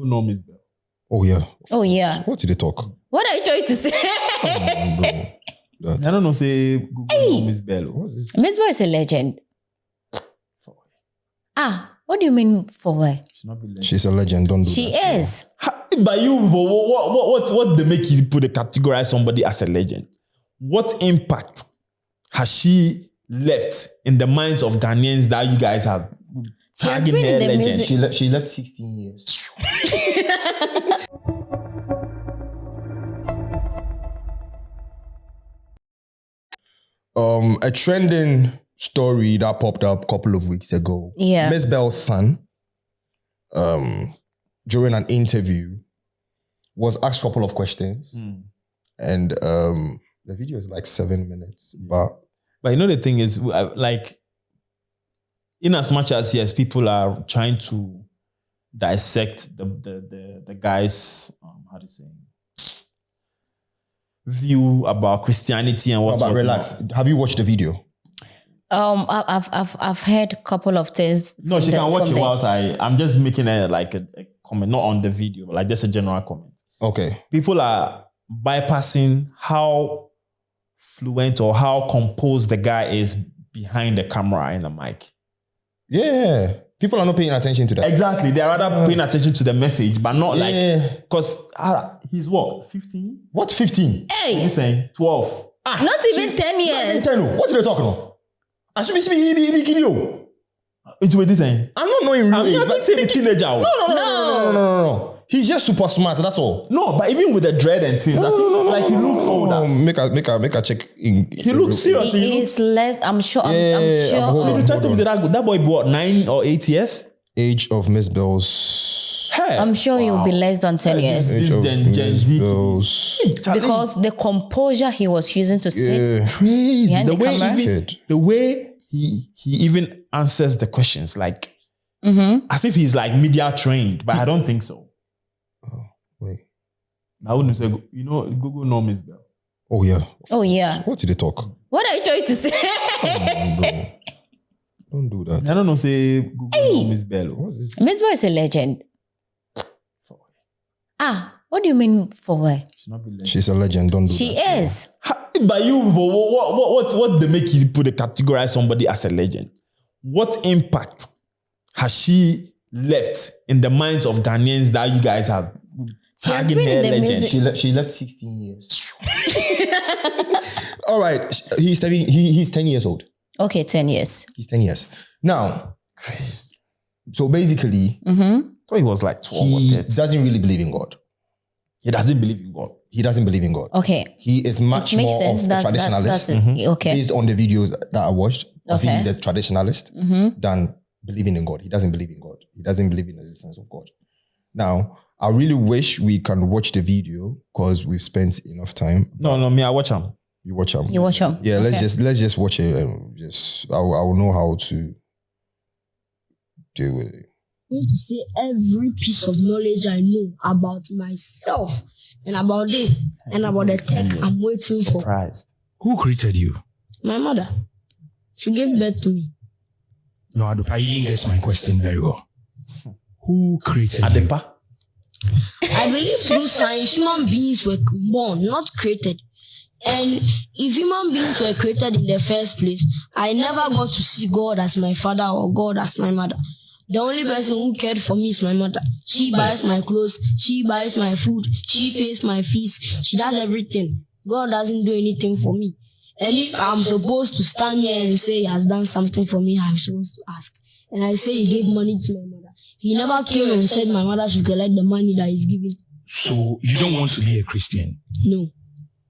know MzBel. Oh yeah. Oh yeah. What did they talk? What are you trying to say? Bro. I don't know. Say Google know MzBel. What's this? MzBel is a legend. What do you mean for why? She's a legend. Don't do She that. is. But you, what they make you put categorize somebody as a legend? What impact has she left in the minds of Ghanaians that you guys have? She has been in the music. She left 16 years. A trending story that popped up a couple of weeks ago. Yeah. MzBel's son, during an interview, was asked a couple of questions. And the video is like 7 minutes. But you know, the thing is, like, in as much as, yes, people are trying to dissect the guy's, how do you say, view about Christianity and what. but relax. Have you watched the video? I've heard a couple of things. No, she can watch it whilst I'm just making a comment, not on the video, but like just a general comment. Okay. People are bypassing how fluent or how composed the guy is behind the camera and the mic. Yeah. People are not paying attention to that. Exactly. They're rather paying attention to the message, but not because he's what, 15? What 15? Hey! He's saying 12. Not even 10 years. What are they talking about? I should be kidding you. Into what he's saying? I'm not knowing I'm really. not saying a teenager. No. He's just super smart, that's all. No, but even with the dread and things, I think like he looks older. Make a check. He looks seriously. He is less, I'm sure. I'm hold sure. on. So you try to say that boy what, 9 or 8 years? Age of MzBel's. Hey. I'm sure he will be less than 10 years. This Gen Z. Because the composure he was using to sit Crazy. behind the camera. The way he even answers the questions, like as if he's like media trained, but I don't think so. Wait. I wouldn't say, Google know MzBel. Oh yeah. Oh yeah. What did they talk? What are you trying to say? Bro. Don't do that. I don't know, say Google know MzBel. What's this? MzBel is a legend. What do you mean for why? She's a legend. Don't do She that. is. But you, what they make you put categorize somebody as a legend? What impact has she left in the minds of Ghanaians that you guys have? She has been in the music. She left 16 years. All right. He's 10 years old. Okay, 10 years. He's 10 years. Now, so basically, So he was like 12 he or 13. doesn't really believe in God. He doesn't believe in God. He doesn't believe in God. Okay. He is much Makes more sense. of a traditionalist. That's it. Okay. Based on the videos that I watched, I see Okay. he's a traditionalist than believing in God. He doesn't believe in God. He doesn't believe in the existence of God. Now, I really wish we can watch the video because we've spent enough time. No, me, I watch him. You watch him. You watch him. Yeah, Okay. let's just watch it. And I will know how to deal with it. I'm going to say every piece of knowledge I know about myself and about this and about the tech I'm waiting for. Surprised. Who created you? My mother, she gave birth to me. No, Adepa, you didn't get my question very well. Who created you? Adepa? I believe through science, human beings were born, not created. And if human beings were created in the first place, I never got to see God as my father or God as my mother. The only person who cared for me is my mother. She buys my clothes, she buys my food, she pays my fees, she does everything. God doesn't do anything for me. And if I'm supposed to stand here and say he has done something for me, I'm supposed to ask. And I say he gave money to my mother. He never came and said my mother should collect the money that he's giving. So you don't want to be a Christian? No.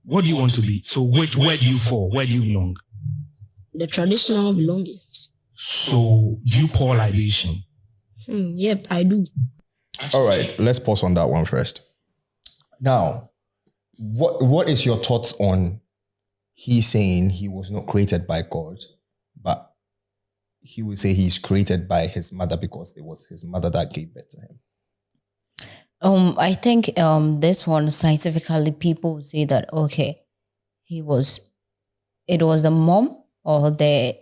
What do you want to be? So where do you fall? Where do you belong? The traditional belongings. So do you pour libation? Yep, I do. All right, let's pause on that one first. Now, what is your thoughts on he saying he was not created by God, but he would say he's created by his mother because it was his mother that gave birth to him? I think this one scientifically people would say that okay, it was the mom or the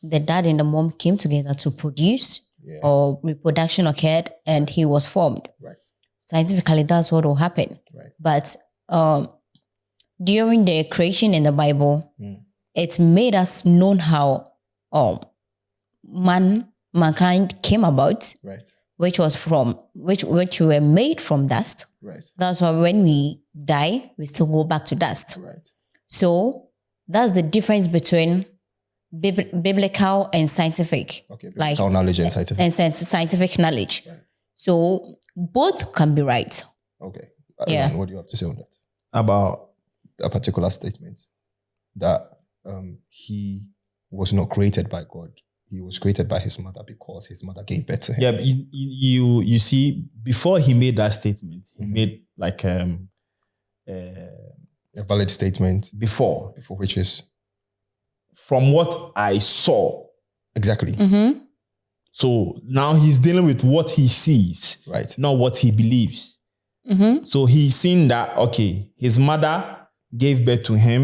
dad and the mom came together to produce or reproduction occurred and he was formed. Right. scientifically that's what will happen. Right. But during the creation in the Bible, it made us known how mankind came about, Right. which were made from dust. Right. That's why when we die, we still go back to dust. Right. So that's the difference between biblical and scientific. Okay. Like Biblical knowledge and scientific. and scientific knowledge. Right. So both can be right. Okay. Yeah. Ryan, what do you have to say on that? About A particular statement that he was not created by God. He was created by his mother because his mother gave birth to him. yeah, but you see, before he made that statement, he made like A valid statement before, for which is from what I saw. exactly So now he's dealing with what he sees, right. not what he believes. So he's seen that, okay, his mother gave birth to him.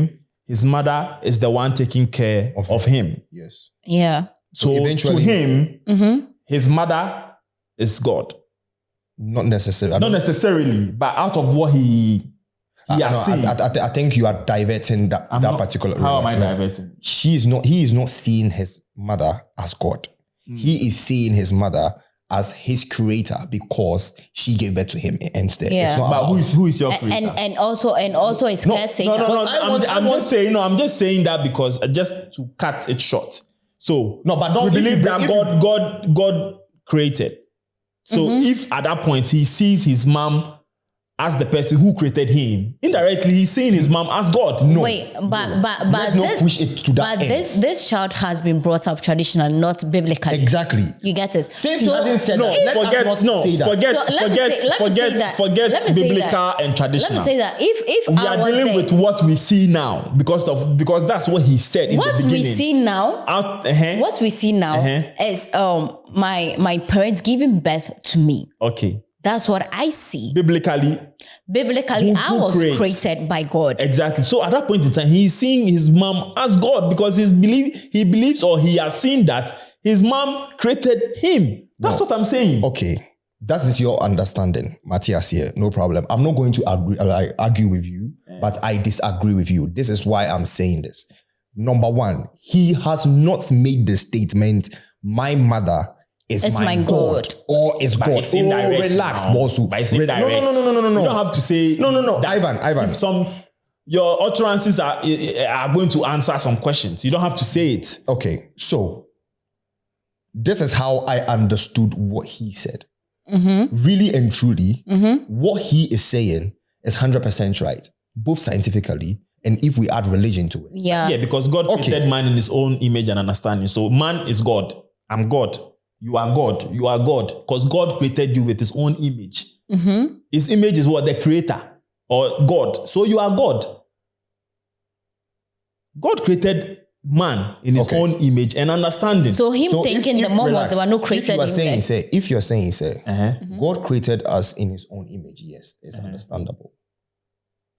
His mother is the one taking care of him. Yes. Yeah. So eventually- to him, his mother is God. Not necessarily. Not necessarily, but out of what he has seen. I think you are diverting that particular. How am I like, diverting? He is not seeing his mother as God. He is seeing his mother as his creator because she gave birth to him instead. Yeah. It's not But about, who is your creator? And also it's caretaker. I'm just saying that because just to cut it short. So No, but don't- we if believe you- that if you- God created. So if at that point he sees his mom as the person who created him, indirectly he's seeing his mom as God. No. Wait, but let's not push it to that But end. this child has been brought up traditionally, not biblically. Exactly. You get it? Since he hasn't said that, let us not say that. forget Let me say biblical that. and traditional. Let me say that if We I are was dealing there, with what we see now because that's what he said in what the beginning. we see now, what we see now is my parents giving birth to me. Okay. That's what I see. Biblically, Biblically, Who I was creates? created by God. exactly. So at that point in time, he's seeing his mom as God because he believes or he has seen that his mom created him. That's what I'm saying. Okay, that is your understanding, Matthias here. No problem. I'm not going to argue with you, but I disagree with you. This is why I'm saying this. Number one, he has not made the statement, my mother is my God. Or is God. It's indirect Relax, now. Bosu. But it's indirect. No. You don't have to say No. that. Ivan. If your utterances are going to answer some questions, you don't have to say it. Okay, so this is how I understood what he said. Really and truly, what he is saying is 100% right, both scientifically and if we add religion to it. Yeah. Yeah, because God created man in his own image and understanding. So man is God. I'm God. You are God. You are God. Because God created you with his own image. His image is what? The creator or God. So you are God. God created man in his own image and understanding. So him thinking the mom was the one who created him. If you're saying, God created us in his own image, yes, it's understandable.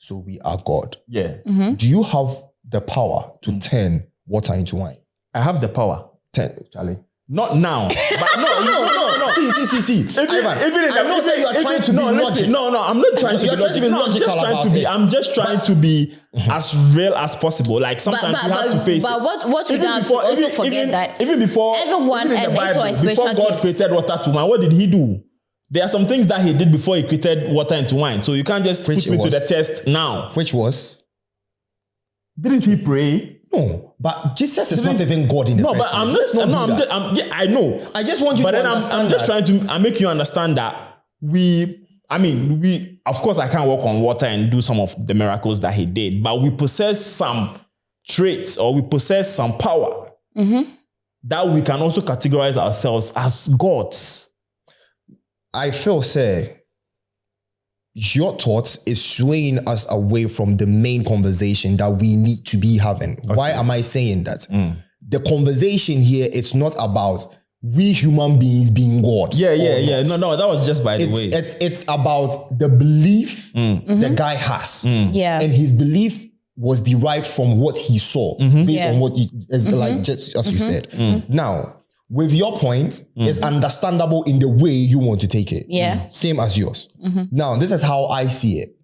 So we are God. Yeah. Do you have the power to turn water into wine? I have the power. Charlie. Not now. But no. See. Ivan, I'm not saying you are trying to be logical. No, I'm not trying to be logical. I'm just trying to be as real as possible. Like sometimes you have to face but it. what you have to also forget that even before everyone even in the and Bible, spiritual before God gifts. created water to wine, what did he do? There are some things that he did before he created water into wine. So you can't just put me to the test now. Which was? Didn't he pray? No, but Jesus is not even God in the first place. I know. I just want you to understand. I'm just trying to make you understand that we, of course, I can't walk on water and do some of the miracles that he did, but we possess some traits or we possess some power that we can also categorize ourselves as gods. I feel, your thoughts is swaying us away from the main conversation that we need to be having. Okay. Why am I saying that? The conversation here, it's not about we human beings being gods. Yeah. No, that was just by the way. It's about the belief the guy has. Yeah. And his belief was derived from what he saw, based on what like just as you said. Now, with your point, it's understandable in the way you want to take it. Yeah. Same as yours. Now, this is how I see it.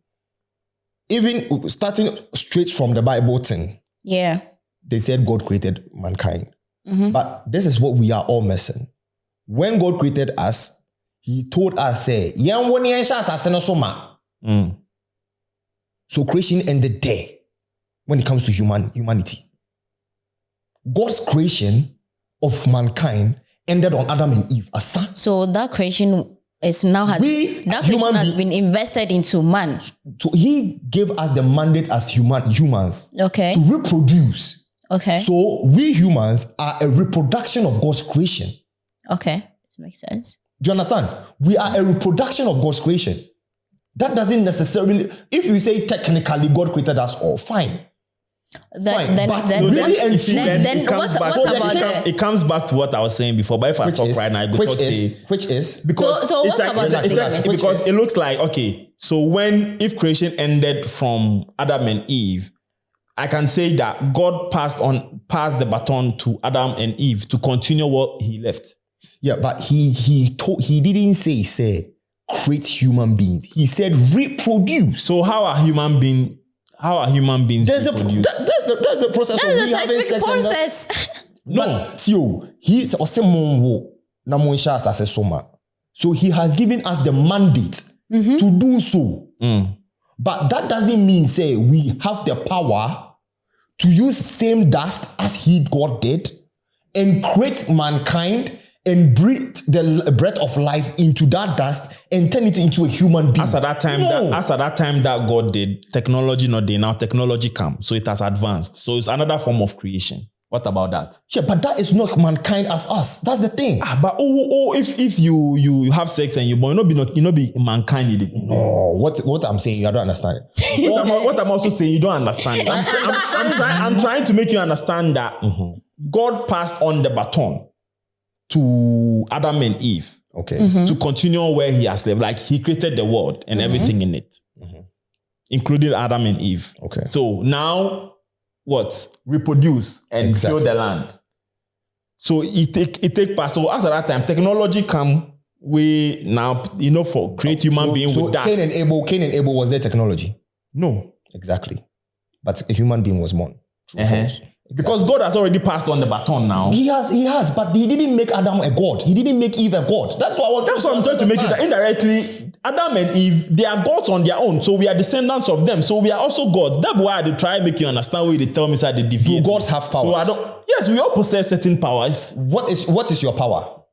Even starting straight from the Bible thing, Yeah. they said God created mankind. But this is what we are all missing. When God created us, he told us, say, so creation ended there when it comes to humanity. God's creation of mankind ended on Adam and Eve. So that creation is now has been invested into man. So he gave us the mandate as humans Okay. to reproduce. Okay. So we humans are a reproduction of God's creation. Okay. This makes sense. Do you understand? We are a reproduction of God's creation. That doesn't necessarily, if you say technically God created us all, fine. Then But what about it comes back to what I was saying before. But if I talk right now, I go talk which is because So what about the statement? because it looks like, okay, so if creation ended from Adam and Eve, I can say that God passed the baton to Adam and Eve to continue what he left. Yeah, but he didn't say create human beings. He said reproduce. So how are human beings That's reproduced? that's the process of we having sex. process. No, Tio, he so he has given us the mandate to do so. But that doesn't mean say we have the power to use same dust as God did and create mankind and breathe the breath of life into that dust and turn it into a human being. As at that time that God did, technology not there. Now technology comes, so it has advanced. So it's another form of creation. What about that? Yeah, but that is not mankind as us. That's the thing. But if you have sex and you born, you not be mankind. No, what I'm saying, you don't understand it. what I'm also saying, you don't understand it. I'm trying to make you understand that God passed on the baton to Adam and Eve. Okay. To continue where he has left. Like he created the world and everything in it. Including Adam and Eve. Okay. So now what? Reproduce and fill the land. So it take past. So as at that time, technology come way now, for create human being with dust. Cain and Abel was their technology. No. Exactly. But a human being was born. True or false? Because God has already passed on the baton now. He has, but he didn't make Adam a god. He didn't make Eve a god. That's what I'm trying to make it that indirectly, Adam and Eve, they are gods on their own. So we are descendants of them. So we are also gods. That's why they try to make you understand where they tell me that they deviate. Do gods have powers? Yes, we all possess certain powers. What is your power?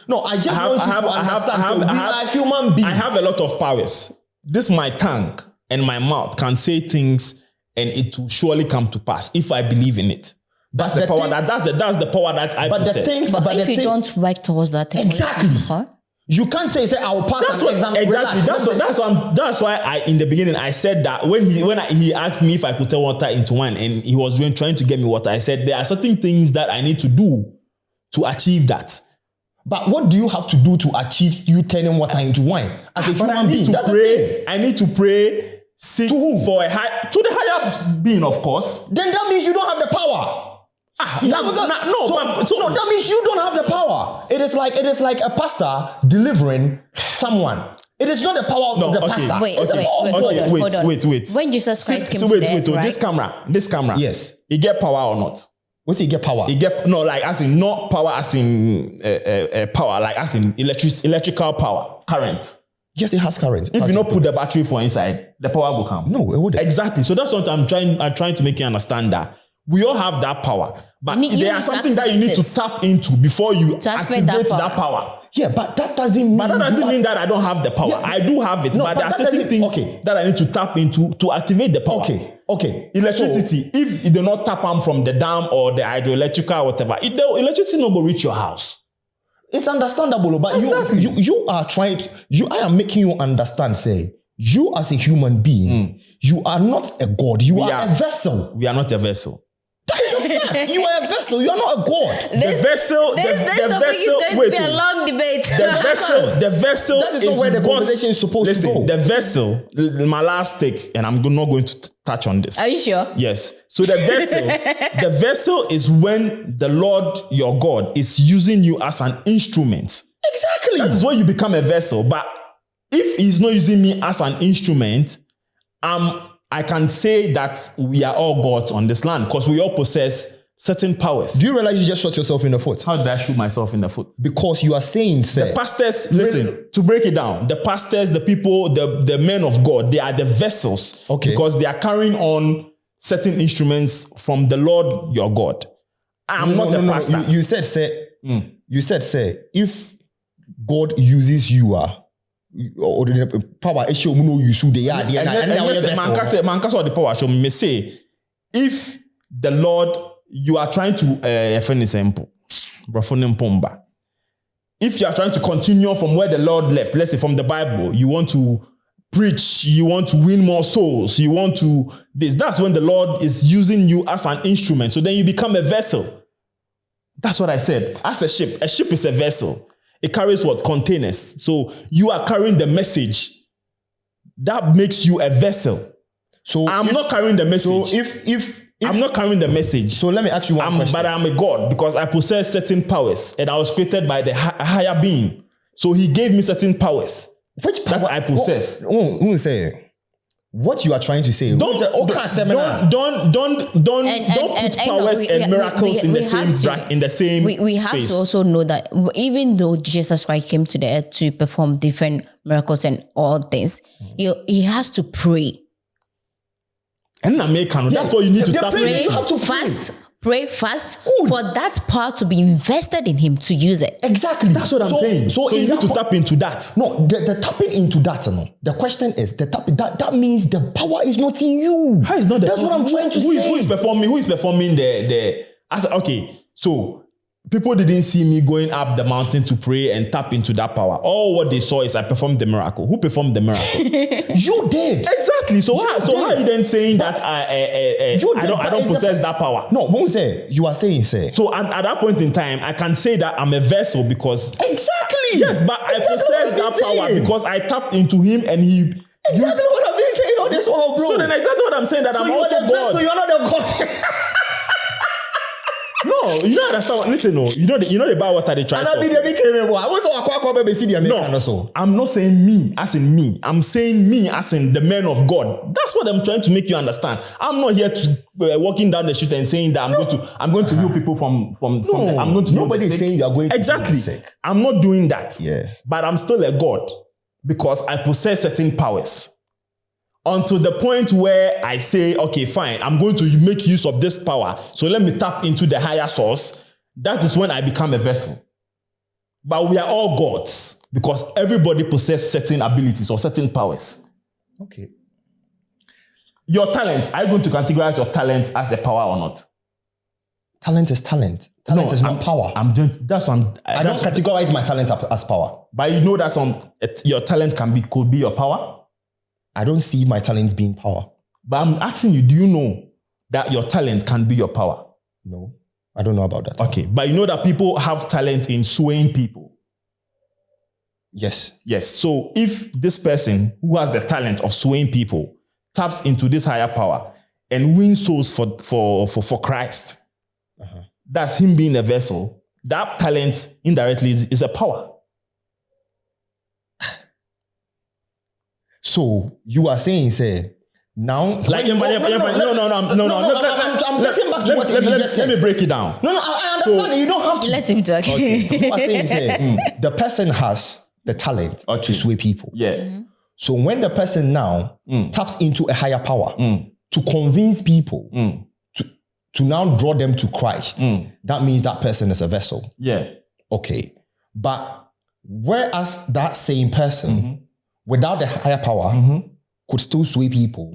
No, I just want you to understand. We are human beings. I have a lot of powers. This my tongue and my mouth can say things and it will surely come to pass if I believe in it. That's the power that's the power that I possess. But if you don't work towards that, exactly. You can't say I will pass an exam. Exactly. That's why in the beginning I said that when he asked me if I could turn water into wine and he was trying to get me water, I said there are certain things that I need to do to achieve that. But what do you have to do to achieve you turning water into wine as a human being? I need to pray. Seek to who? To the higher being, of course. Then that means you don't have the power. That means you don't have the power. It is like a pastor delivering someone. It is not the power of the pastor. Wait. When Jesus Christ came to earth, right? This camera. Yes. He get power or not? What's he get power? As in not power, as in power, like as in electrical power, current. Yes, it has current. If you not put the battery for inside, the power will come. No, it wouldn't. Exactly. So that's what I'm trying to make you understand that we all have that power, but there are something that you need to tap into before you activate that power. Yeah, but that doesn't mean. But that doesn't mean that I don't have the power. Yeah, I do have it, but there are certain things that I need to tap into to activate the power. Okay. Electricity. If you do not tap on from the dam or the hydroelectrical or whatever, the electricity not go reach your house. It's understandable, but you are trying to, I am making you understand, say, you as a human being, you are not a god, you are a vessel. We are not a vessel. That is a fact. You are a vessel. You are not a god. The vessel. This The topic is vessel. going to Wait. be a long debate. The vessel. That is not where the what- conversation is supposed to Listen, go. the vessel. My last take, and I'm not going to touch on this. Are you sure? Yes. So the vessel is when the Lord your God is using you as an instrument. Exactly. That is when you become a vessel. But if he's not using me as an instrument, I can say that we are all gods on this land because we all possess certain powers. Do you realize you just shot yourself in the foot? How did I shoot myself in the foot? Because you are saying, sir. The pastors, listen, to break it down, the pastors, the people, the men of God, they are the vessels. Okay. Because they are carrying on certain instruments from the Lord your God. I'm not the pastor. You said, sir. You said, sir, if God uses you, or the power issue, you should they are there. Man, the power show me say, if the Lord, you are trying to if you are trying to continue from where the Lord left, let's say from the Bible, you want to preach, you want to win more souls, you want to this. That's when the Lord is using you as an instrument. So then you become a vessel. That's what I said. As a ship is a vessel. It carries what? Containers. So you are carrying the message. That makes you a vessel. So I'm not carrying the message. So if I'm not carrying the message. So let me ask you one question. But I'm a God because I possess certain powers and I was created by the higher being. So he gave me certain powers. Which power that I possess? Who say? What you are trying to say? Don't put powers and miracles in the same we have space. to also know that even though Jesus Christ came to the earth to perform different miracles and all things, he has to pray. And that's what you need to tap Pray, into. You have to pray fast Good. for that power to be invested in him to use it. Exactly. That's what I'm saying. So you need to tap into that. No, the tapping into that. No. The question is that means the power is not in you. How is not the That's what I'm trying to say. Who is performing the okay, so people didn't see me going up the mountain to pray and tap into that power. All what they saw is I performed the miracle. Who performed the miracle? You did. Exactly. So how are you then saying that I don't possess that power? No, won't say. You are saying, say. So at that point in time, I can say that I'm a vessel because Exactly. yes, but I possess that power because I tapped into him and he. Exactly what I've been saying on this one, bro. So then exactly what I'm saying that I'm also the vessel, God. you're not the God. No, you don't understand. Listen, no, you know the Bible what are they trying to I was No, I'm not saying me as in me. I'm saying me as in the man of God. That's what I'm trying to make you understand. I'm not here to walking down the street and saying that I'm going to heal people from I'm going to heal Nobody the is sick. saying you are going to exactly. heal the sick. I'm not doing that. Yeah. But I'm still a God because I possess certain powers. Until the point where I say, okay, fine, I'm going to make use of this power. So let me tap into the higher source. That is when I become a vessel. But we are all gods because everybody possesses certain abilities or certain powers. Okay. Your talent, are you going to categorize your talent as a power or not? Talent is talent. Talent is not power. I don't categorize my talent as power. But you know that your talent could be your power? I don't see my talents being power. But I'm asking you, do you know that your talent can be your power? No, I don't know about that. Okay, but you know that people have talent in swaying people. Yes. Yes. So if this person who has the talent of swaying people taps into this higher power and wins souls for Christ, that's him being a vessel. That talent indirectly is a power. So you are saying, say, now, like I'm getting back to what you just said. Let me break it down. No, I understand that you don't have to. Let him talk. You are saying, say, the person has the talent to sway people. Yeah. Mm-hmm. So when the person now taps into a higher power to convince people to now draw them to Christ, that means that person is a vessel. Yeah. Okay. But whereas that same person, without the higher power, could still sway people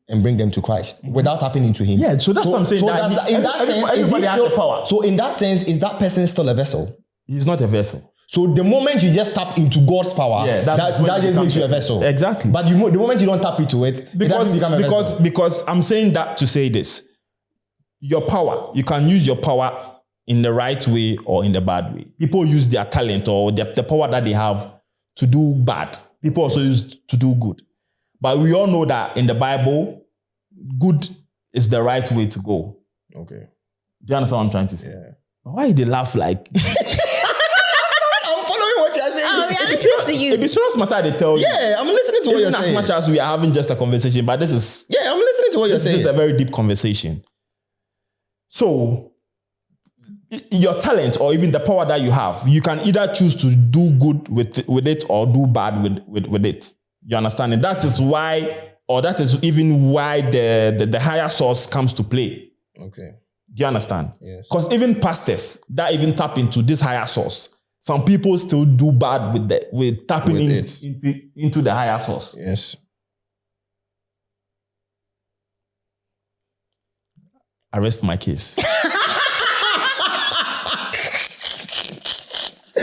and bring them to Christ without tapping into him. Yeah, so that's what I'm saying. Everybody has the power. So in that sense, is that person still a vessel? He's not a vessel. So the moment you just tap into God's power, that just makes you a vessel. Exactly. But the moment you don't tap into it, it doesn't become a vessel. Because I'm saying that to say this. your power, you can use your power in the right way or in the bad way. People use their talent or the power that they have to do bad. People also use to do good. But we all know that in the Bible, good is the right way to go. Okay. Do you understand what I'm trying to say? Yeah. But why they laugh like? I'm following what you're saying. we are listening to you. If it's serious matter, they tell you. Yeah, I'm listening to what you're Even saying. as much as we are having just a conversation, but this is I'm listening to what you're saying. This is a very deep conversation. So, your talent or even the power that you have, you can either choose to do good with it or do bad with it. You understand? And that is why, or that is even why the higher source comes to play. Okay. Do you understand? Yes. Because even pastors that even tap into this higher source, some people still do bad with tapping into the higher source. Yes. I rest my case.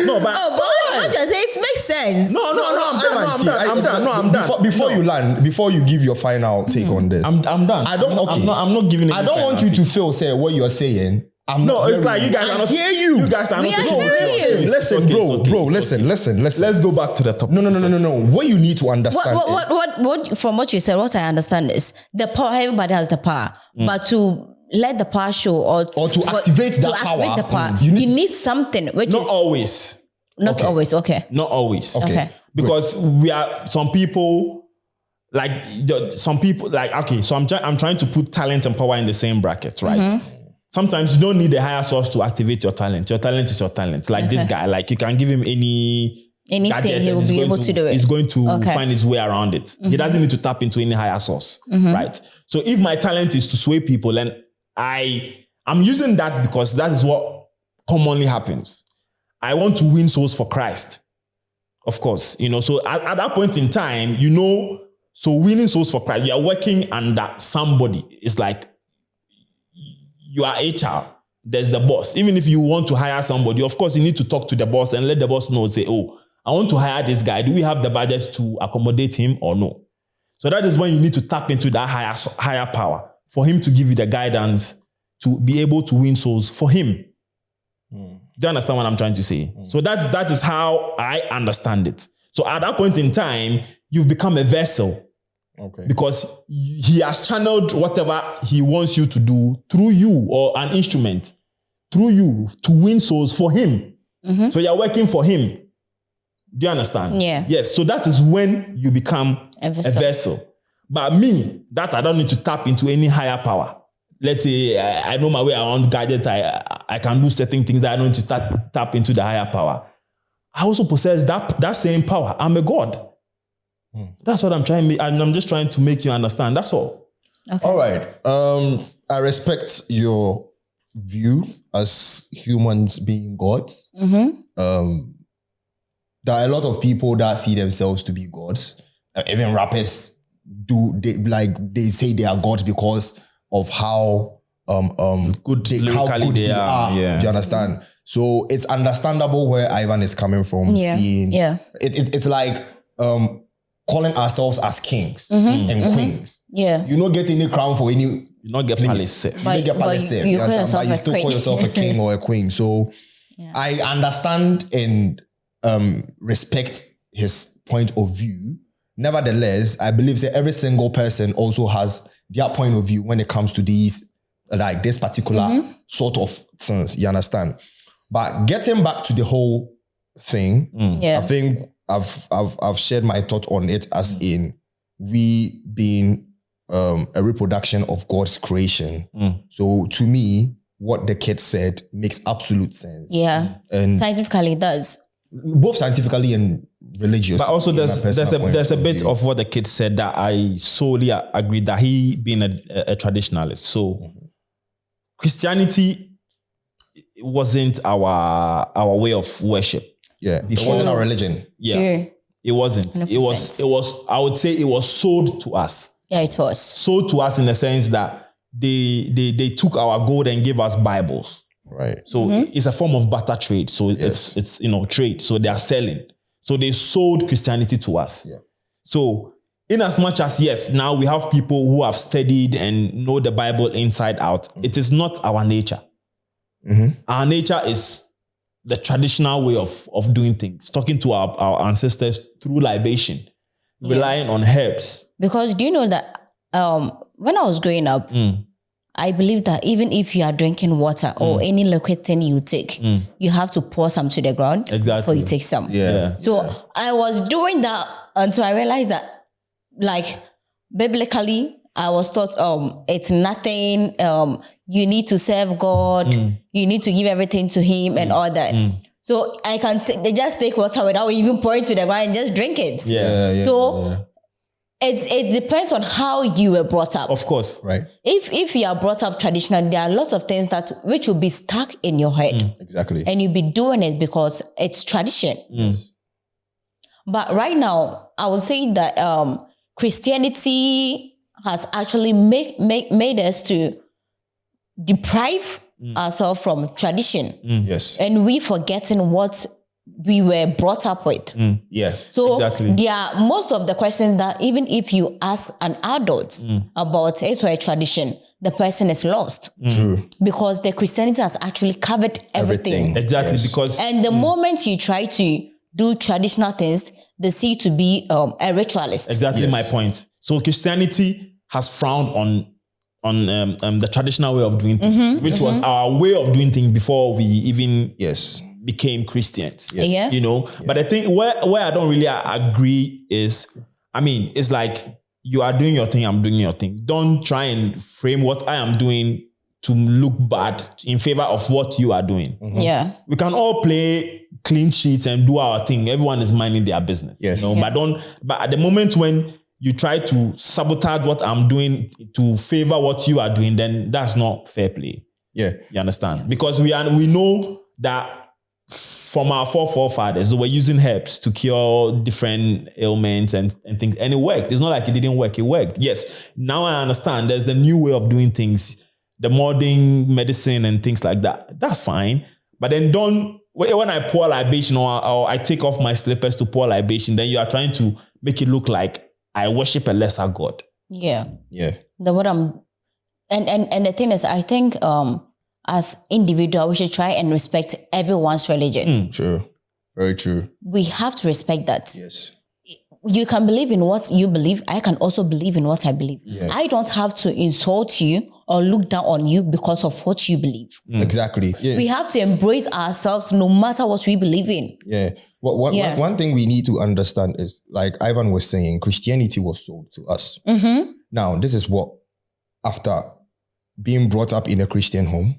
No, but what you're saying, it makes sense. No, I'm done. Before you land, before you give your final take on this, I'm done. I don't. Okay. I'm not giving it. I don't want you to feel say what you're saying. It's like you guys are not. Hear you. You guys are We not. are taking hearing it you. seriously. Listen, listen. Let's go back to the topic. No. What you need to understand is What from what you said, what I understand is the power, everybody has the power. But to let the power show or to activate that power, the power, you you need need something which Not is always. not Okay. always okay. Not always. Okay. Because we are some people like okay. So I'm trying to put talent and power in the same bracket, right? Sometimes you don't need a higher source to activate your talent. Your talent is your talent. Like this guy, like you can give him anything he will and be able to do it. He's going to Okay. find his way around it. He doesn't need to tap into any higher source, right? So if my talent is to sway people, and I'm using that because that is what commonly happens. I want to win souls for Christ, of course. So at that point in time, so winning souls for Christ, you are working under somebody. It's like you are HR. There's the boss. Even if you want to hire somebody, of course, you need to talk to the boss and let the boss know, say, oh, I want to hire this guy. Do we have the budget to accommodate him or no? So that is when you need to tap into that higher power for him to give you the guidance to be able to win souls for him. Do you understand what I'm trying to say? So that is how I understand it. So at that point in time, you've become a vessel. Okay. Because he has channeled whatever he wants you to do through you, or an instrument through you to win souls for him. So you're working for him. Do you understand? Yeah. Yes. So that is when you become a vessel. But me, that I don't need to tap into any higher power. Let's say I know my way around guided. I can do certain things that I don't need to tap into the higher power. I also possess that same power. I'm a God. That's what I'm trying. I'm just trying to make you understand. That's all. Okay. All right. I respect your view as humans being gods. There are a lot of people that see themselves to be gods. Even rappers they say they are gods because of how good they are. Yeah. Do you understand? So it's understandable where Ivan is coming from. Seeing it's like calling ourselves as kings and queens. Yeah. You don't get any crown for any. You not get palace. You don't get palace. you call yourself but you a still queen. call yourself a king or a queen. So I understand and respect his point of view. Nevertheless, I believe that every single person also has their point of view when it comes to these, like this particular sort of things. You understand? But getting back to the whole thing, I think I've shared my thought on it as in we being a reproduction of God's creation. So to me, what the kid said makes absolute sense. Yeah. And Scientifically it does. both scientifically and religious. But also there's a bit of what the kid said that I solely agree, that he being a traditionalist. So Christianity wasn't our way of worship. Yeah. It wasn't our religion. Yeah. Sure. It wasn't. 100%. It was, I would say it was sold to us. Yeah, it was. Sold to us in the sense that they took our gold and gave us Bibles. Right. So it's a form of barter trade. So it's trade. So they are selling. So they sold Christianity to us. Yeah. So in as much as, yes, now we have people who have studied and know the Bible inside out, it is not our nature. Our nature is the traditional way of doing things, talking to our ancestors through libation, relying on herbs. Because do you know that when I was growing up, I believe that even if you are drinking water or any liquid thing you take, you have to pour some to the ground before you take some. Yeah. So I was doing that until I realized that, like, biblically, I was taught it's nothing. You need to serve God. You need to give everything to Him and all that. So I can just take water without even pouring to the ground and just drink it. It depends on how you were brought up. Of course. Right. If you are brought up traditionally, there are lots of things which will be stuck in your head. Exactly. And you'll be doing it because it's tradition. But right now, I would say that Christianity has actually made us to deprive ourselves from tradition. Yes. And we forgetting what we were brought up with. Yeah. So Exactly. there are most of the questions that even if you ask an adult about a tradition, the person is lost. True. Because the Christianity has actually covered everything. Exactly, Yes. because And the moment you try to do traditional things, they see to be a ritualist. exactly my point. So Christianity has frowned on the traditional way of doing things, which was our way of doing things before we even became Christians. Yeah. You know, but I think where I don't really agree is, I mean, it's like you are doing your thing, I'm doing your thing. Don't try and frame what I am doing to look bad in favor of what you are doing. Yeah. We can all play clean sheets and do our thing. Everyone is minding their business. Yes. You know, but at the moment when you try to sabotage what I'm doing to favor what you are doing, then that's not fair play. Yeah. You understand? Because we know that from our forefathers, they were using herbs to cure different ailments and things, and it worked. It's not like it didn't work, it worked. Yes, now I understand there's the new way of doing things, the modern medicine and things like that. That's fine. But then when I pour libation or I take off my slippers to pour libation, then you are trying to make it look like I worship a lesser God. Yeah. Yeah. And the thing is, I think as individual, we should try and respect everyone's religion. True. Very true. We have to respect that. Yes. You can believe in what you believe. I can also believe in what I believe. Yeah. I don't have to insult you or look down on you because of what you believe. Exactly. Yeah. We have to embrace ourselves no matter what we believe in. Yeah. One thing we need to understand is, like Ivan was saying, Christianity was sold to us. Now, this is what, after being brought up in a Christian home,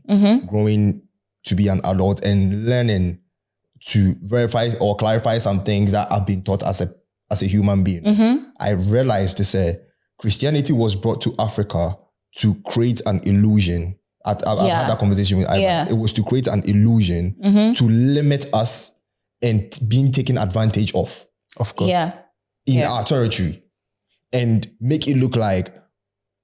growing to be an adult and learning to verify or clarify some things that I've been taught as a human being, I realized this, Christianity was brought to Africa to create an illusion. I've had that conversation with Ivan. Yeah. It was to create an illusion to limit us and being taken advantage of Of course. Yeah. in our territory, and make it look like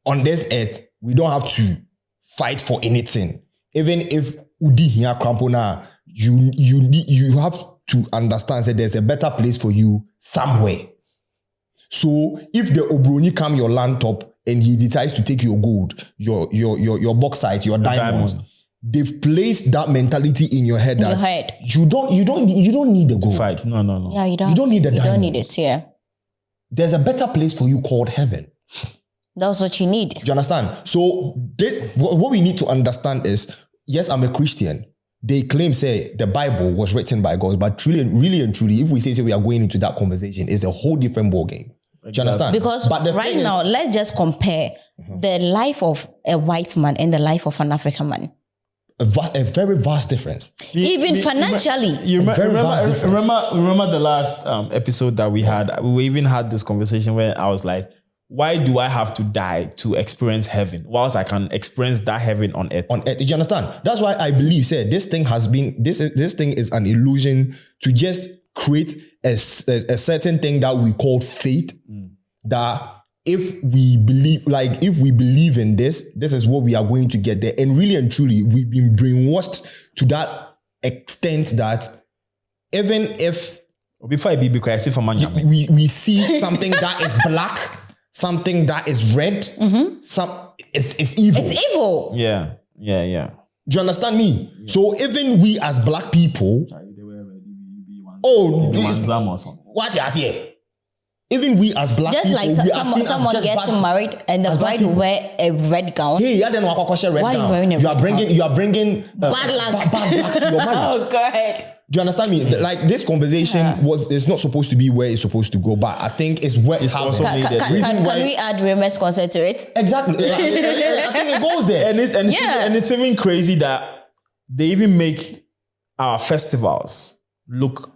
on this earth we don't have to fight for anything. Even if udi here crampona, you have to understand that there's a better place for you somewhere. So if the Obroni come your land top and he decides to take your gold, your bauxite, your diamonds, they've placed that mentality in your head that you don't need the gold. Fight. No. Yeah, you don't. You don't need the You diamond. don't need it. Yeah, There's a better place for you called heaven. that's what you need. Do you understand? So what we need to understand is, yes, I'm a Christian. They claim, say, the Bible was written by God, but really and truly, if we say we are going into that conversation, it's a whole different ballgame. Do you understand? Because but the right thing now, let's just compare the life of a white man and the life of an African man. a very vast difference. Even financially. You very vast difference. remember the last episode that we had? We even had this conversation where I was like, why do I have to die to experience heaven whilst I can experience that heaven on earth? On earth, do you understand? That's why I believe, this thing is an illusion to just create a certain thing that we call faith. That if we believe in this is what we are going to get there. And really and truly, we've been brainwashed to that extent that even if Before I be crazy for man. We see something that is black, something that is red. It's evil. It's evil. Yeah. Do you understand me? Yeah. So even we as black people, what you here? Even we as black just people, like someone getting married and the bride will wear a red gown. Hey, red Why gown. are you wearing a red gown? You are bringing bad luck to your marriage. Oh God. Do you understand me? Like this conversation it's not supposed to be where it's supposed to go, but I think it's where it's also can we add Rema's concert to it? Exactly. I think it goes there. And it's even crazy that they even make our festivals look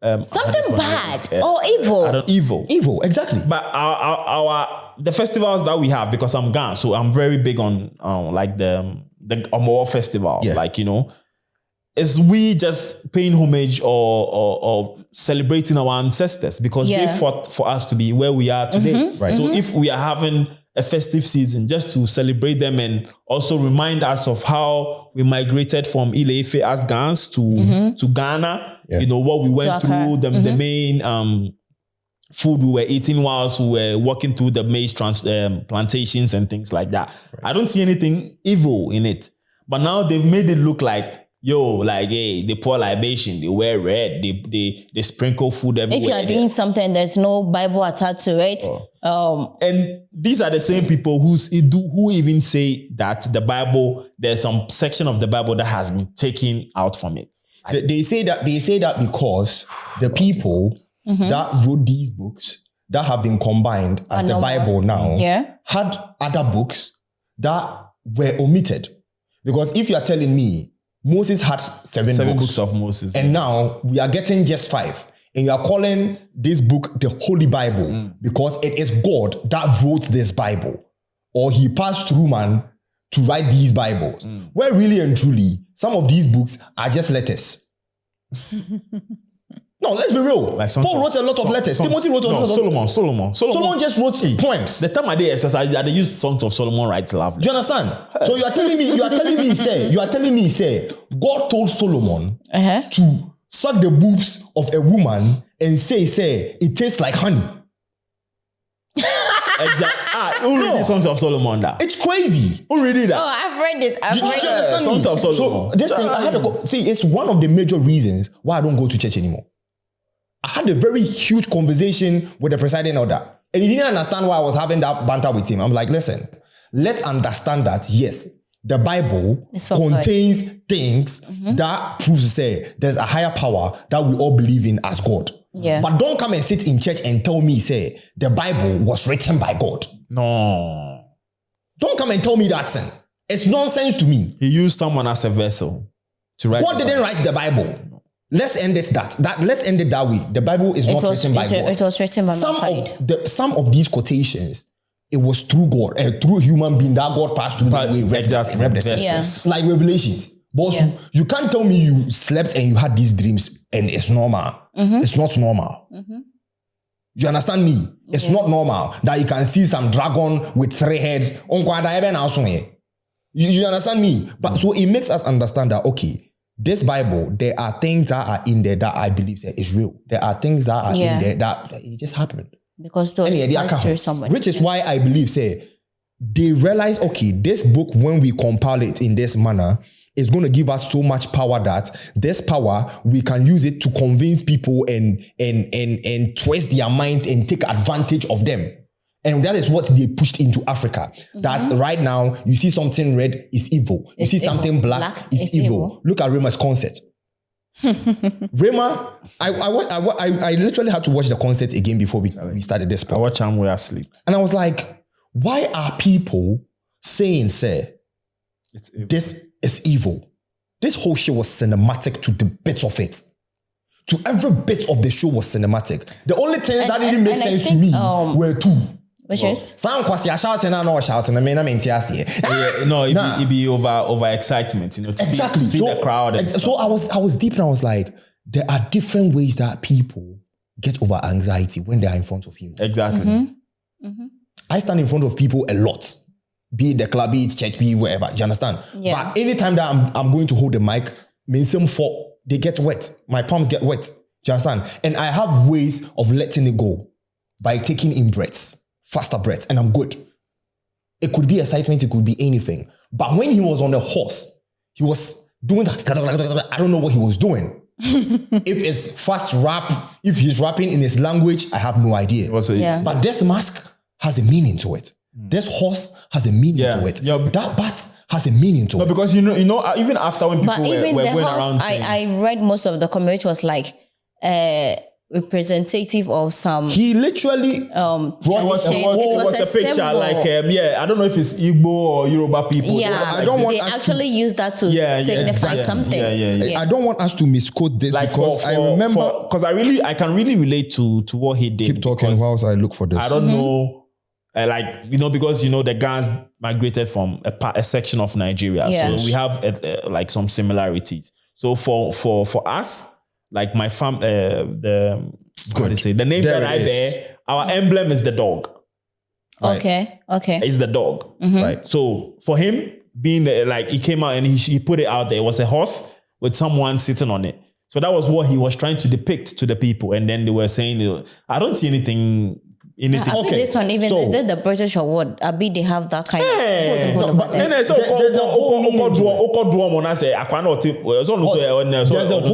something bad or evil. Evil, exactly. But the festivals that we have, because I'm Ghan, so I'm very big on like the Omo festival, like, you know. Is we just paying homage or celebrating our ancestors because they fought for us to be where we are today. Right. So if we are having a festive season just to celebrate them and also remind us of how we migrated from Ile-Ife as Ghans to Ghana, you know, what we went through, the main food we were eating whilst we were walking through the maize plantations and things like that. Right. I don't see anything evil in it. But now they've made it look like, hey, they pour libation, they wear red, they sprinkle food everywhere. If you are doing something, there's no Bible attached to it. And these are the same people who even say that the Bible, there's some section of the Bible that has been taken out from it. They say that because the people that wrote these books that have been combined as the Bible now had other books that were omitted. Because if you are telling me Moses had seven books of Moses, and now we are getting just 5, and you are calling this book the Holy Bible because it is God that wrote this Bible, or he passed through man to write these Bibles. Where really and truly, some of these books are just letters. No, let's be real. Like Paul wrote a lot of letters. Timothy wrote a lot of letters. Solomon just wrote poems. The time I did exercise, they used Songs of Solomon write lovely. Do you understand? So you are telling me, say, God told Solomon to suck the boobs of a woman and say, it tastes like honey. Who read the Songs of Solomon? It's crazy. Who read that? Oh, I've read it. Did you understand Songs of Solomon? So this thing, I had to see. It's one of the major reasons why I don't go to church anymore. I had a very huge conversation with the presiding elder, and he didn't understand why I was having that banter with him. I'm like, listen, let's understand that yes, the Bible contains things that proves there's a higher power that we all believe in as God. Yeah. But don't come and sit in church and tell me, the Bible was written by God. No. Don't come and tell me that, son. It's nonsense to me. He used someone as a vessel to write. God didn't write the Bible. Let's end it let's end it that way. The Bible is not written by God. It was written by some of these quotations, it was through God, through human being that God passed through the way like Revelations. But you can't tell me you slept and you had these dreams and it's normal. It's not normal. You understand me? It's not normal that you can see some dragon with 3 heads. You understand me? But so it makes us understand that, okay, this Bible, there are things that are in there that I believe is real. There are things that are in there that it just happened. Because those through someone. Which is why I believe, they realize, okay, this book, when we compile it in this manner, is going to give us so much power that this power, we can use it to convince people and twist their minds and take advantage of them. And that is what they pushed into Africa. That right now, you see something red is evil. You see something black is evil. Look at Rema's concert. Rema, I literally had to watch the concert again before we started this podcast. I watch him while asleep. And I was like, why are people saying, this is evil? This whole show was cinematic to the bits of it. To every bit of the show was cinematic. The only thing that didn't make sense to me were 2. Which is? Some kwasi shouting and no shouting. I mean, it be over excitement, to see the crowd. And so I was deep and I was like, there are different ways that people get over anxiety when they are in front of him. Exactly. I stand in front of people a lot, be it the club, be it church, be it wherever. Do you understand? Yeah. But anytime that I'm going to hold the mic, they get wet. My palms get wet. Do you understand? And I have ways of letting it go by taking in breaths, faster breaths, and I'm good. It could be excitement, it could be anything. But when he was on the horse, he was doing that. I don't know what he was doing. If it's fast rap, if he's rapping in his language, I have no idea. But this mask has a meaning to it. This horse has a meaning to it. That bat has a meaning to it. No, because you know, even after when people were the going horse, around, I read most of the comment was like representative of some. He literally it was a picture symbol. like I don't know if it's Igbo or Yoruba people. Yeah, I don't want they us actually use that to signify something. I don't want us to misquote this Like because I remember. because I can really relate to what he did. Keep talking because whilst I look for this. I don't know. Because the Gans migrated from a section of Nigeria, so we have like some similarities. So for us, like my the name There that I it is. bear, our emblem is the dog. Right. Okay. It's the dog. Right. So for him being he came out and he put it out there. It was a horse with someone sitting on it. So that was what he was trying to depict to the people. And then they were saying, I don't see anything. I think this one even is it the British or what? Abi they have that kind of symbol over there. There's a whole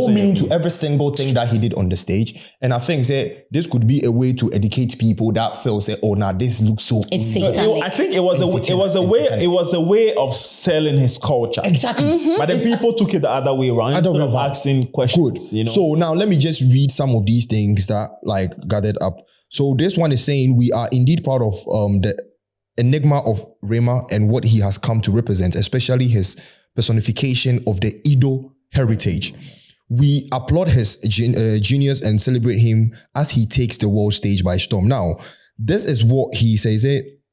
meaning to every single thing that he did on the stage. And I think this could be a way to educate people that feel now this looks so It's easy. satanic. I think it was a way of selling his culture. Exactly. But then people took it the other way around instead of asking questions. Good. So now let me just read some of these things that gathered up. So this one is saying we are indeed proud of the enigma of Rema and what he has come to represent, especially his personification of the Ido heritage. We applaud his genius and celebrate him as he takes the world stage by storm. Now, this is what he says.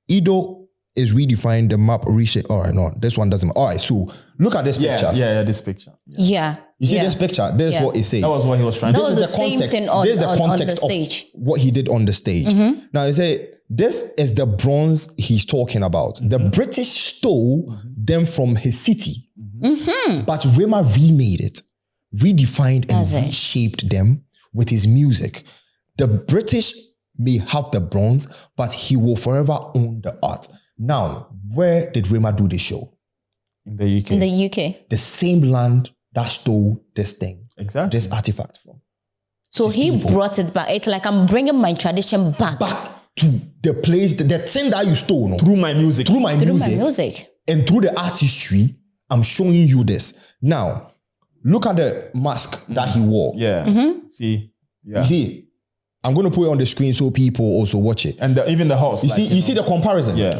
Ido is redefined, the map reshape. All right, no, this one doesn't. All right, so look at this picture. Yeah, this picture. Yeah. You see this picture? This is what it says. That was what he was trying That to was do. the same thing on the stage. Of what he did on the stage. Now, he said, this is the bronze he's talking about. The British stole them from his city, but Rema remade it, redefined and reshaped them with his music. The British may have the bronze, but he will forever own the art. Now, where did Rema do the show? In the UK. In the UK. The same land that stole this thing. Exactly. This artifact from. So he brought it back. It's like I'm bringing my tradition back. Back to the place, the thing that you stole. No? Through my music. Through my Through music. my music. And through the artistry, I'm showing you this. Now, look at the mask that he wore. Yeah. See? Yeah. You see? I'm going to put it on the screen so people also watch it. And even the horse. You see the comparison? Yeah.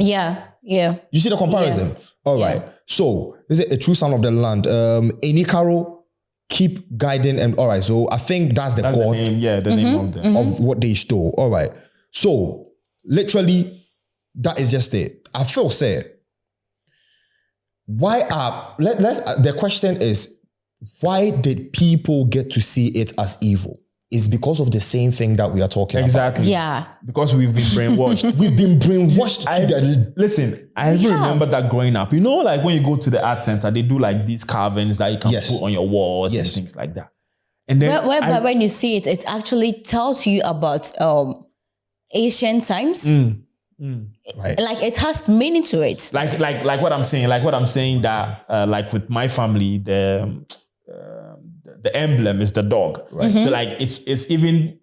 Yeah. You see the comparison? Yeah. All right. So, is it a true son of the land? Enikaro, keep guiding. And all right. So, I think that's the god. The name, the name of them. Of what they stole. All right. So, literally, that is just it. I feel sad. Why the question is, why did people get to see it as evil? It's because of the same thing that we are talking about. Exactly. Yeah. Because we've been brainwashed. We've been brainwashed Listen, I even remember that growing up. You know, like when you go to the art center, they do like these carvings that you can put on your walls and things like that. And then but when you see it, it actually tells you about ancient times. Right. Like it has meaning to it. Like what I'm saying. Like what I'm saying that like with my family, the emblem is the dog. Right. So like it's even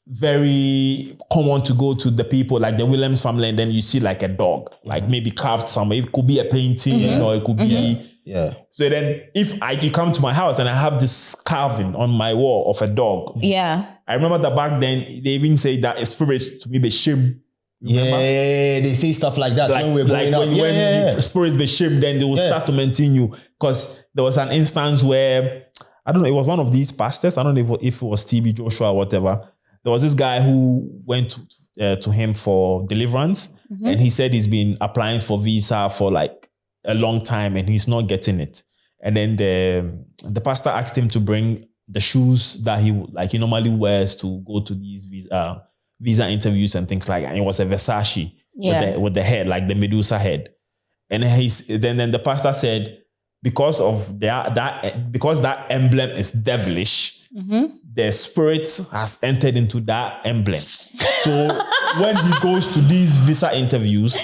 very common to go to the people like the Williams family and then you see like a dog, like maybe carved somewhere. It could be a painting or it could be. Yeah. So then if you come to my house and I have this carving on my wall of a dog. Yeah. I remember that back then they even say that spirits to me be shame. Yeah, they say stuff like that when we're going out. When spirits be shamed, then they will start to maintain you. Because there was an instance where, I don't know, it was one of these pastors. I don't know if it was TB Joshua or whatever. There was this guy who went to him for deliverance. And he said he's been applying for visa for like a long time and he's not getting it. And then the pastor asked him to bring the shoes that he normally wears to go to these visa interviews and things like that. And it was a Versace with the head, like the Medusa head. And then the pastor said, because of because that emblem is devilish, the spirit has entered into that emblem. So when he goes to these visa interviews,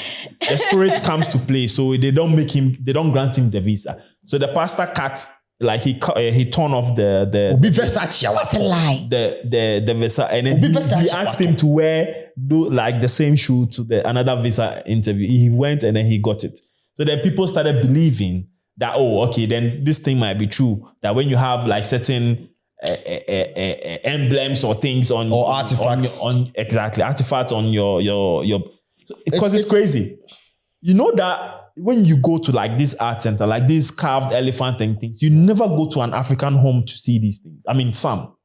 the spirit comes to play. So they don't grant him the visa. So the pastor cut, like he torn off the What a lie. the visa, and then he asked him to wear like the same shoe to another visa interview. He went and then he got it. So then people started believing that, oh, okay, then this thing might be true. That when you have like certain emblems or things on or artifacts artifacts on your because it's crazy. You know that when you go to like this art center, like this carved elephant and things, you never go to an African home to see these things. I mean, some,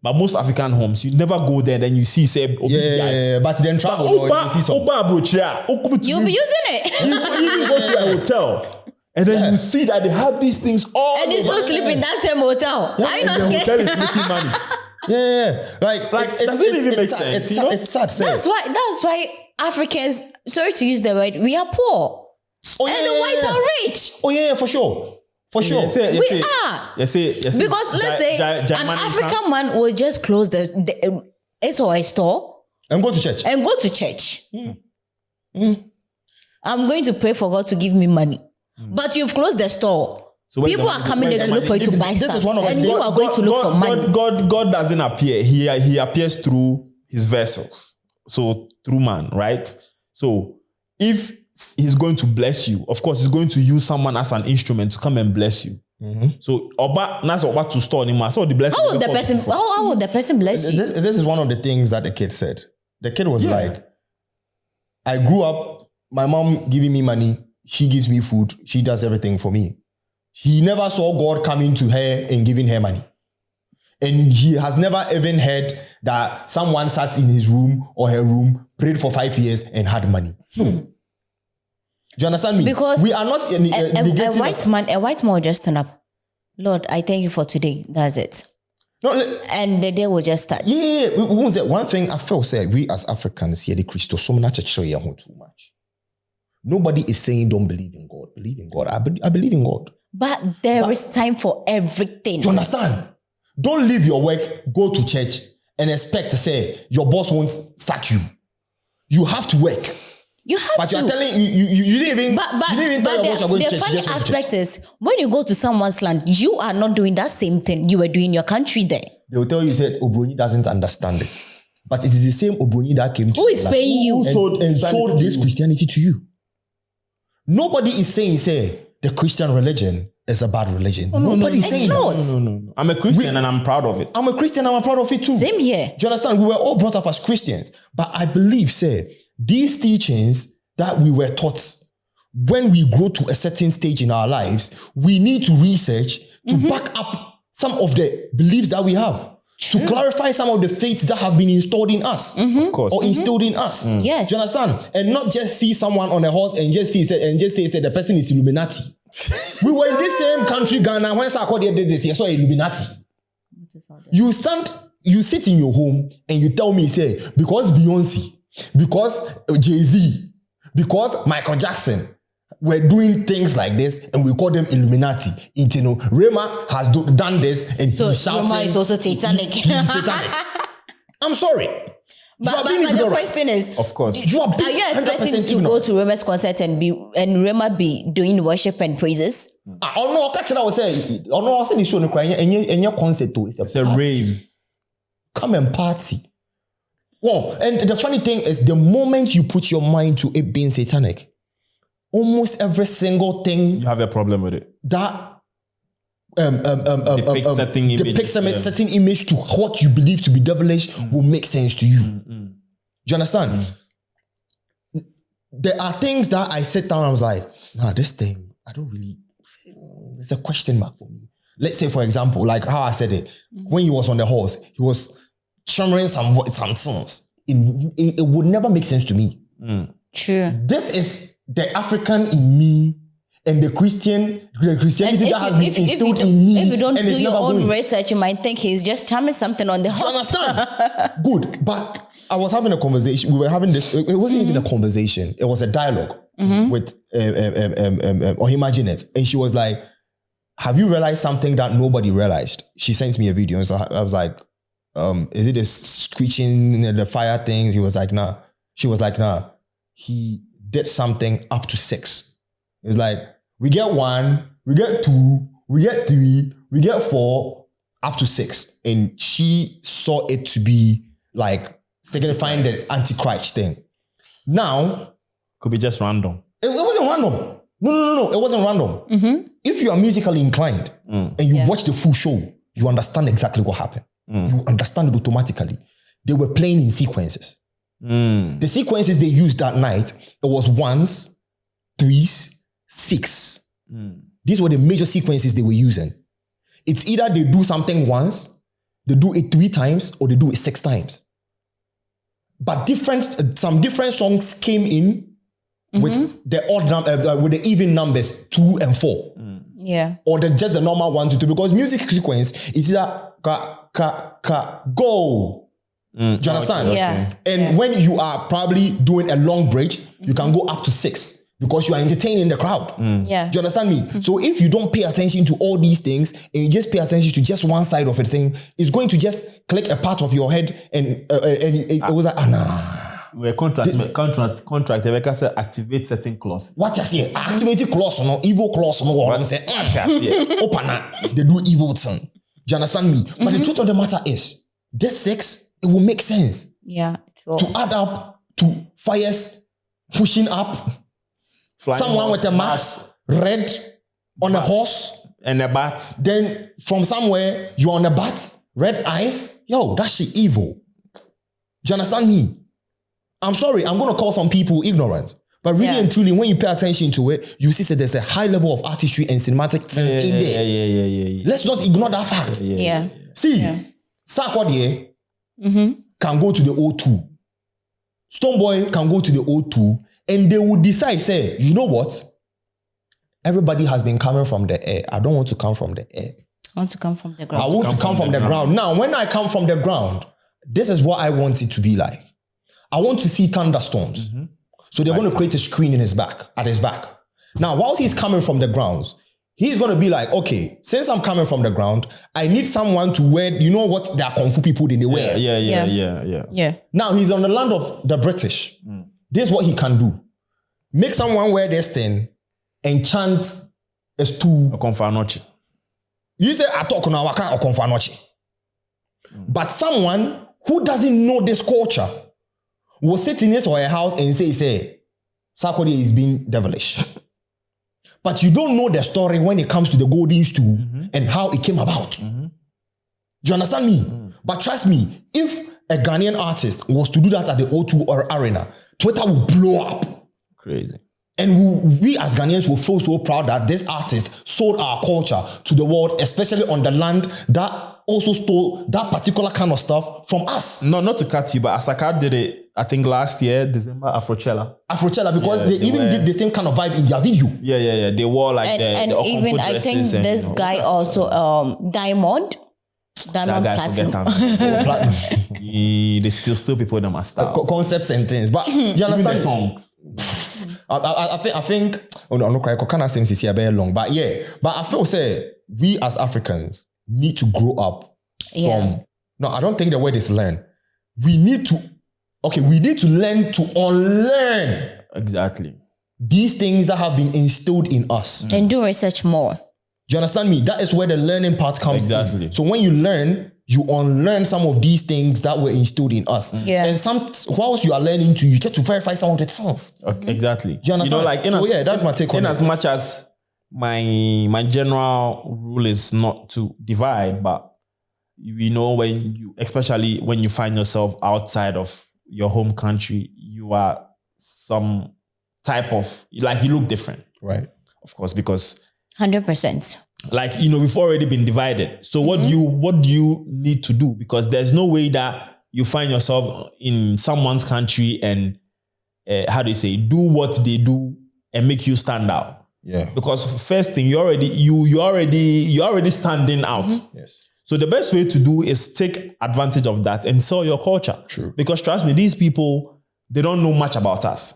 but most African homes, you never go there. Then you see, say, but then travel. You see some. You'll be using it. You even go to a hotel. And then you see that they have these things all and you still sleep in that same hotel. Are you not scared? The hotel is making money. Like does it even make sense? It's sad. That's why Africans, sorry to use the word, we are poor. The whites are rich. Oh yeah, for sure. For sure. We are. Because let's say an African man will just close the SOI store and go to church. I'm going to pray for God to give me money. But you've closed the store. So people are coming there to look for you to buy stuff. And you are going to look for money. God doesn't appear. He appears through his vessels. So through man, right? So if he's going to bless you, of course, he's going to use someone as an instrument to come and bless you. So that's Oba to store anymore. So the blessing. How would the person bless you? This is one of the things that the kid said. The kid was like, I grew up, my mom giving me money. She gives me food. She does everything for me. He never saw God coming to her and giving her money. And he has never even heard that someone sat in his room or her room, prayed for 5 years and had money. No. Do you understand me? Because we are not a white man will just turn up. Lord, I thank you for today. That's it. No, and the day will just start. Yeah. One thing I felt said, we as Africans here, the Christos, so much too much. Nobody is saying don't believe in God. Believe in God. I believe in God. But there is time for everything. Do you understand? Don't leave your work, go to church, and expect to say your boss won't sack you. You have to work. You have but to. But you're telling you didn't even tell your boss you're going to church. The funny aspect is when you go to someone's land, you are not doing that same thing you were doing in your country there. They will tell you, said Obroni doesn't understand it. But it is the same Obroni that came to who is paying you and sold this Christianity to you. Nobody is saying, the Christian religion is a bad religion. Nobody is saying that. No. I'm a Christian and I'm proud of it. I'm a Christian and I'm proud of it too. Same here. Do you understand? We were all brought up as Christians. But I believe, these teachings that we were taught, when we grow to a certain stage in our lives, we need to research to back up some of the beliefs that we have. To clarify some of the faiths that have been installed in us. Of course. Or instilled in us. Yes. Do you understand? And not just see someone on a horse and just say the person is Illuminati. We were in this same country, Ghana, when Sarkodie did this, saw Illuminati. You sit in your home and you tell me, because Beyonce, because Jay-Z, because Michael Jackson were doing things like this and we call them Illuminati. Rema has done this and so he's shouting. Rema is also satanic. He's satanic. I'm sorry. But the question is, of course, are you expecting to go to Rema's concert and Rema be doing worship and praises? It's a rave. Come and party. Well, and the funny thing is, the moment you put your mind to it being satanic, almost every single thing you have a problem with it. That depicts certain image to what you believe to be devilish will make sense to you. Do you understand? There are things that I sit down and I was like, this thing, I don't really, it's a question mark for me. Let's say, for example, like how I said it, when he was on the horse, he was channeling some things. It would never make sense to me. True. This is the African in me and the Christianity that has been instilled in me, if you don't and do it's your never own going. research, you might think he's just telling something on the Do you hot. understand? Good. But I was having a conversation. We were having this. It wasn't even a conversation. It was a dialogue with Imagine It. And she was like, have you realized something that nobody realized? She sent me a video. And so I was like, is it the screeching, the fire things? He was like, nah. She was like, nah. He did something up to 6. It's like, we get 1, we get 2, we get 3, we get 4, up to 6. And she saw it to be like signifying the Antichrist thing. Now, Could be just random. it wasn't random. No. It wasn't random. If you are musically inclined and you watch the full show, you understand exactly what happened. You understand it automatically. They were playing in sequences. The sequences they used that night, it was 1s, 3s, 6. These were the major sequences they were using. It's either they do something once, they do it 3 times, or they do it 6 times. But some different songs came in with the odd with the even numbers 2 and 4. Yeah. Or just the normal 1 to 2, because music sequence it's either go. Do you understand? Yeah. And when you are probably doing a long bridge, you can go up to 6 because you are entertaining the crowd. Yeah. Do you understand me? So if you don't pay attention to all these things and you just pay attention to just one side of a thing, it's going to just click a part of your head and it was like, nah. We're contract. We can say activate certain clauses. What you say? Activated clause, no evil clause, no what I'm saying. Open up. They do evil thing. Do you understand me? But the truth of the matter is, this 6, it will make sense Yeah. to add up to fires pushing up. Flying Someone horse, with a mask, red on a horse. and a bat. Then from somewhere you're on a bat, red eyes. Yo, that shit evil. Do you understand me? I'm sorry, I'm gonna call some people ignorant. But really and truly, when you pay attention to it, you see that there's a high level of artistry and cinematic sense in there. Yeah. Let's not ignore that fact. Yeah. See, Sarkodie can go to the O2. Stonebwoy can go to the O2 and they will decide, say, you know what? Everybody has been coming from the air. I don't want to come from the air. I want to come from the ground. I want to come from the ground. Now, when I come from the ground, this is what I want it to be like. I want to see thunderstorms. So they're going to create a screen in his back, at his back. Now, whilst he's coming from the grounds, he's going to be like, okay, since I'm coming from the ground, I need someone to wear, you know what, there are Kung Fu people, they wear. Yeah. Now, he's on the land of the British. This is what he can do. Make someone wear this thing and chant as to... Okonfa-Anochi. You say, I talk now, I can't Okonfa-Anochi. But someone who doesn't know this culture will sit in his or her house and say, Sarkodie is being devilish. But you don't know the story when it comes to the golden stool and how it came about. Do you understand me? But trust me, if a Ghanaian artist was to do that at the O2 or Arena, Twitter will blow up. Crazy. And we as Ghanaians will feel so proud that this artist sold our culture to the world, especially on the land that also stole that particular kind of stuff from us. No, not to cut you, but Asaka did it, I think last year, December, Afrochella. Because they even did the same kind of vibe in their video. Yeah. They wore like And the even I think dresses and, this guy also Diamond that guy Platinum. Platinum. They still people them as style. Concepts and things. But you Even understand? the songs. I think oh no, I'm not crying. Kind of seems to very long. But yeah. But I feel say we as Africans need to grow up from no, I don't think the word is learn. We need to learn to unlearn Exactly. these things that have been instilled in us. And do research more. Do you understand me? That is where the learning part comes in. So when you learn, you unlearn some of these things that were instilled in us. Yeah. And whilst you are learning to, you get to verify some of the things. Exactly. Do you understand? That's my take on it. In as much as my general rule is not to divide, but especially when you find yourself outside of your home country, you are some type of, like, you look different. Right. Of course, because 100%. like, we've already been divided. So what do you need to do? Because there's no way that you find yourself in someone's country and do what they do and make you stand out. Yeah. Because first thing, you're already standing out. Yes. So the best way to do is take advantage of that and sell your culture. True. Because trust me, these people, they don't know much about us.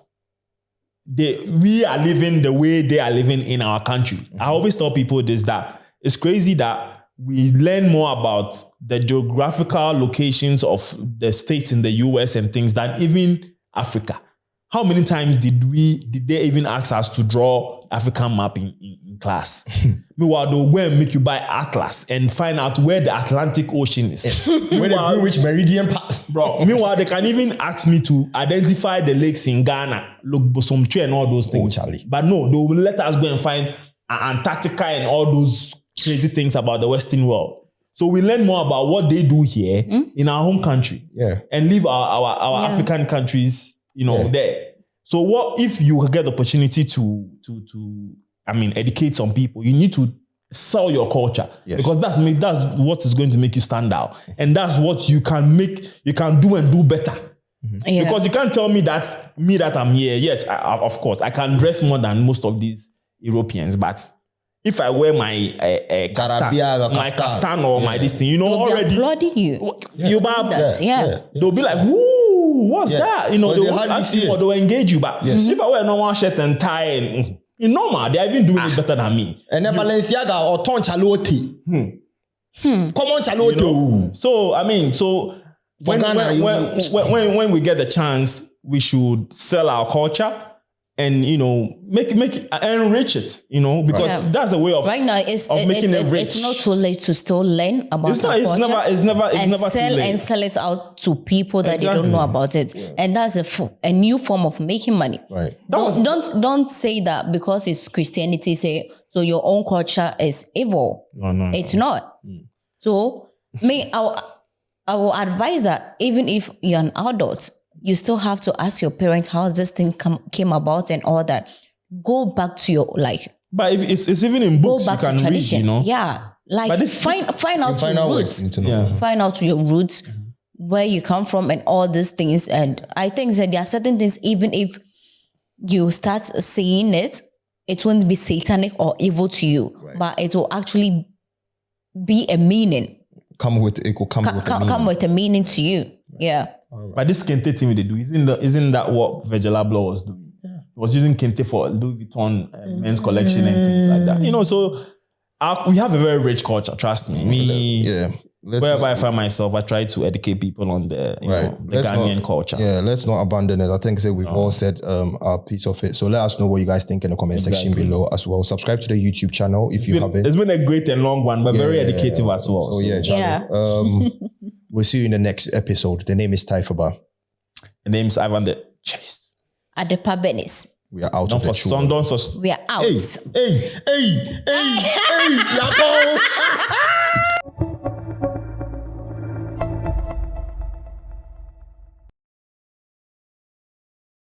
We are living the way they are living in our country. I always tell people this, that it's crazy that we learn more about the geographical locations of the states in the US and things than even Africa. How many times did they even ask us to draw African map in class? Meanwhile, they'll go and make you buy Atlas and find out where the Atlantic Ocean is. Where the Greenwich Meridian pass. Bro, meanwhile, they can even ask me to identify the lakes in Ghana, look, Bosomtwe and all those things. Charlie. But no, they will let us go and find Antarctica and all those crazy things about the Western world. So we learn more about what they do here in our home country. Yeah. And leave our African countries, there. So what if you get the opportunity to educate some people? You need to sell your culture. Yes. Because that's what is going to make you stand out. And that's what you can do and do better. Yeah. Because you can't tell me that I'm here. Yes, of course, I can dress more than most of these Europeans, but if I wear my kaftan or my this thing, already applauding you. You That, they'll be like, "Woo, what's that?" They won't ask you or they'll engage you. But if I wear a normal shirt and tie and normal, they are even doing it better than me. And then Balenciaga or Ton Chalote. Come on, Chalote. So when we get the chance, we should sell our culture and make it enrich it, because that's a way of right now making it rich. It's not too late to still learn about it's never too late. And sell it out to people that they don't know about it. Yeah. And that's a new form of making money. Right. Don't say that because it's Christianity, say so your own culture is evil. No. It's not. So I will advise that even if you're an adult, you still have to ask your parents how this thing came about and all that. Go back to your But if it's even in books, you can read, Yeah, find out your roots. Find out your roots, where you come from, and all these things. And I think that there are certain things, even if you start saying it, it won't be satanic or evil to you, but it will actually be a meaning. Come with a meaning to you. Yeah. But this kente thing they do, isn't that what Virgil Abloh was doing? Yeah. He was using kente for Louis Vuitton men's collection and things like that. So we have a very rich culture, trust me. Wherever I find myself, I try to educate people on the Ghanaian culture. Yeah, let's not abandon it. I think we've all said our piece of it. So let us know what you guys think in the comment section below as well. Subscribe to the YouTube channel if you haven't. It's been a great and long one, but very educative as well. So Charlie, we'll see you in the next episode. The name is Taifaba. The name is Ivan the Chase. Adepa Benis. We are out of it. We are out. Hey,